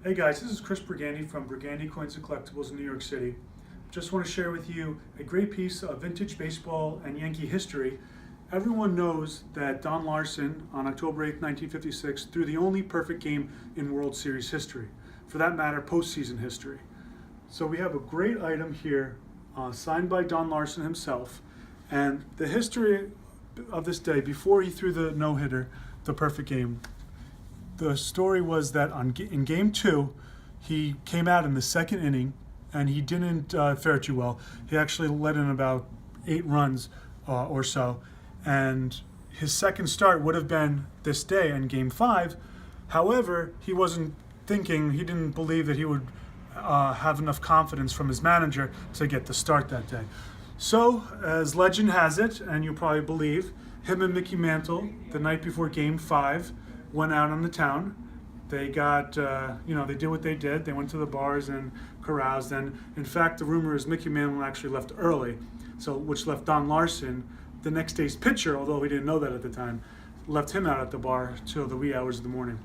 Hey guys, this is Chris Brigandi from Brigandi Coins and Collectibles in New York City. Just want to share with you a great piece of vintage baseball and Yankee history. Everyone knows that Don Larsen on October 8th, 1956 threw the only perfect game in World Series history. For that matter, postseason history. So we have a great item here signed by Don Larsen himself. And the history of this day, before he threw the no-hitter, the perfect game, the story was that in game two, he came out in the second inning and he didn't fare too well. He actually let in about 8 runs or so. And his second start would have been this day in game 5. However, he wasn't thinking, he didn't believe that he would have enough confidence from his manager to get the start that day. So, as legend has it, and you probably believe, him and Mickey Mantle, the night before game 5, went out on the town. They got, they did what they did. They went to the bars and caroused. And in fact, the rumor is Mickey Mantle actually left early, which left Don Larsen, the next day's pitcher, although he didn't know that at the time, left him out at the bar till the wee hours of the morning.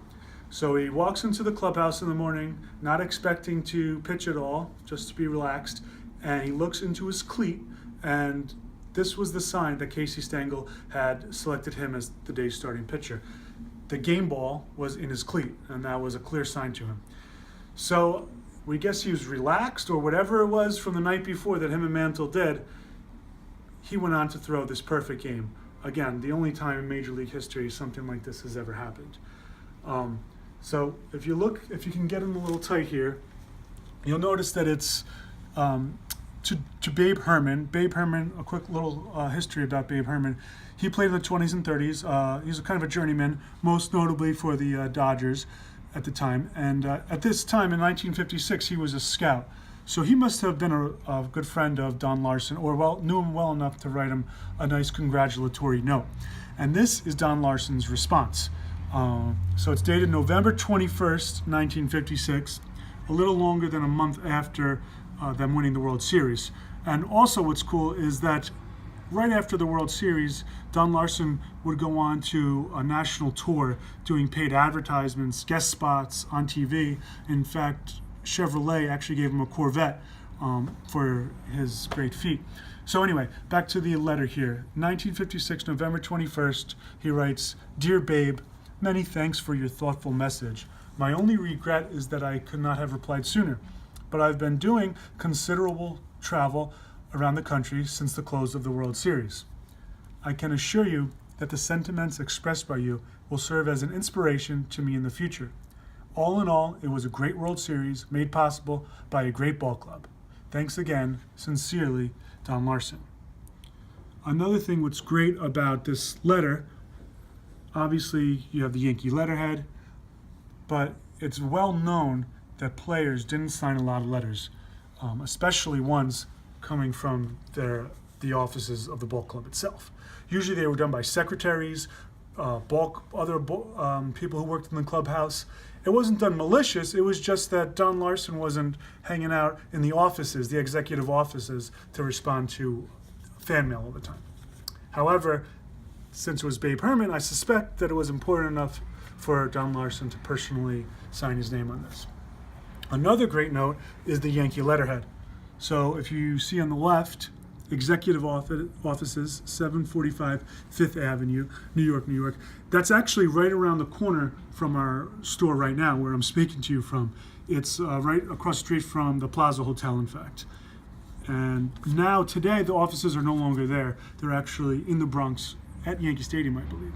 So he walks into the clubhouse in the morning, not expecting to pitch at all, just to be relaxed. And he looks into his cleat, and this was the sign that Casey Stengel had selected him as the day's starting pitcher. The game ball was in his cleat, and that was a clear sign to him. So we guess he was relaxed, or whatever it was from the night before that him and Mantle did. He went on to throw this perfect game. Again, the only time in Major League history something like this has ever happened. So if you can get him a little tight here, you'll notice that it's to Babe Herman. Babe Herman, a quick little history about Babe Herman. He played in the 20s and 30s. He's a kind of a journeyman, most notably for the Dodgers at the time. And at this time, in 1956, he was a scout. So he must have been a good friend of Don Larsen, or knew him well enough to write him a nice congratulatory note. And this is Don Larsen's response. So it's dated November 21st, 1956, a little longer than a month after them winning the World Series. And also what's cool is that right after the World Series, Don Larsen would go on to a national tour doing paid advertisements, guest spots on TV. In fact, Chevrolet actually gave him a Corvette for his great feat. So anyway, back to the letter here. 1956, November 21st, he writes, "Dear Babe, many thanks for your thoughtful message. My only regret is that I could not have replied sooner, but I've been doing considerable travel around the country since the close of the World Series. I can assure you that the sentiments expressed by you will serve as an inspiration to me in the future. All in all, it was a great World Series made possible by a great ball club. Thanks again. Sincerely, Don Larsen." Another thing what's great about this letter, obviously you have the Yankee letterhead, but it's well known that players didn't sign a lot of letters, especially ones coming from the offices of the ball club itself. Usually they were done by secretaries, people who worked in the clubhouse. It wasn't done malicious, it was just that Don Larsen wasn't hanging out in the offices, the executive offices, to respond to fan mail all the time. However, since it was Babe Herman, I suspect that it was important enough for Don Larsen to personally sign his name on this. Another great note is the Yankee letterhead. So if you see on the left, Executive Offices, 745 Fifth Avenue, New York, New York. That's actually right around the corner from our store right now, where I'm speaking to you from. It's right across the street from the Plaza Hotel, in fact. And now, today, the offices are no longer there. They're actually in the Bronx at Yankee Stadium, I believe.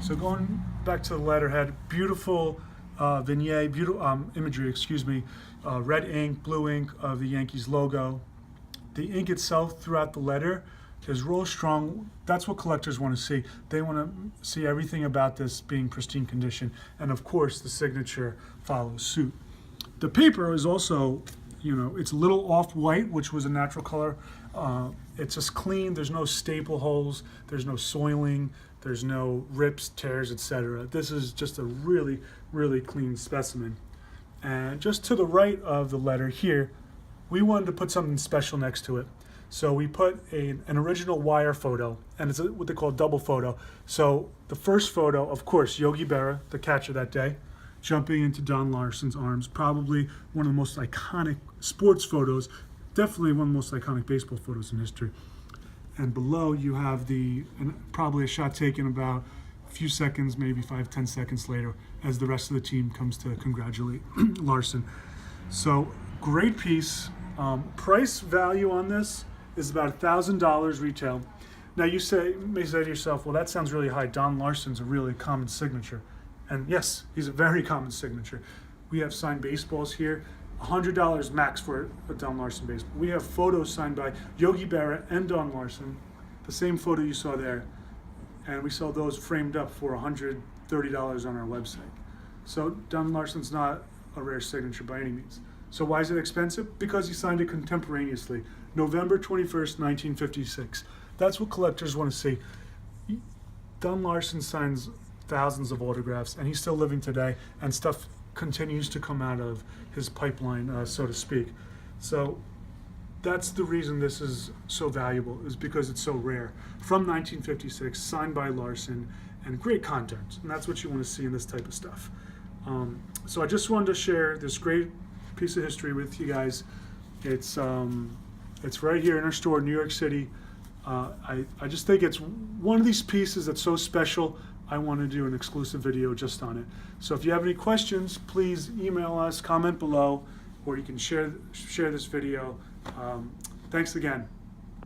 So going back to the letterhead, beautiful vignette, beautiful imagery, red ink, blue ink of the Yankees logo. The ink itself throughout the letter is real strong. That's what collectors want to see. They want to see everything about this being pristine condition. And of course, the signature follows suit. The paper is also, it's a little off-white, which was a natural color. It's just clean. There's no staple holes. There's no soiling. There's no rips, tears, etc. This is just a really, really clean specimen. And just to the right of the letter here, we wanted to put something special next to it. So we put an original wire photo, and it's what they call a double photo. So the first photo, of course, Yogi Berra, the catcher that day. jumping into Don Larsen's arms. Probably one of the most iconic sports photos, definitely one of the most iconic baseball photos in history. And below you have probably a shot taken about a few seconds, maybe 5-10 seconds later, as the rest of the team comes to congratulate Larsen. So great piece. Price value on this is about $1,000 retail. Now you may say to yourself, well, that sounds really high. Don Larsen's a really common signature. And yes, he's a very common signature. We have signed baseballs here, $100 max for a Don Larsen baseball. We have photos signed by Yogi Berra and Don Larsen, the same photo you saw there. And we sell those framed up for $130 on our website. So Don Larsen's not a rare signature by any means. So why is it expensive? Because he signed it contemporaneously, November 21st, 1956. That's what collectors want to see. Don Larsen signs thousands of autographs, and he's still living today, and stuff continues to come out of his pipeline, so to speak. So that's the reason this is so valuable, is because it's so rare. From 1956, signed by Larsen, and great content, and that's what you want to see in this type of stuff. So I just wanted to share this great piece of history with you guys. It's right here in our store in New York City. I just think it's one of these pieces that's so special. I want to do an exclusive video just on it. So if you have any questions, please email us, comment below, or you can share this video. Thanks again.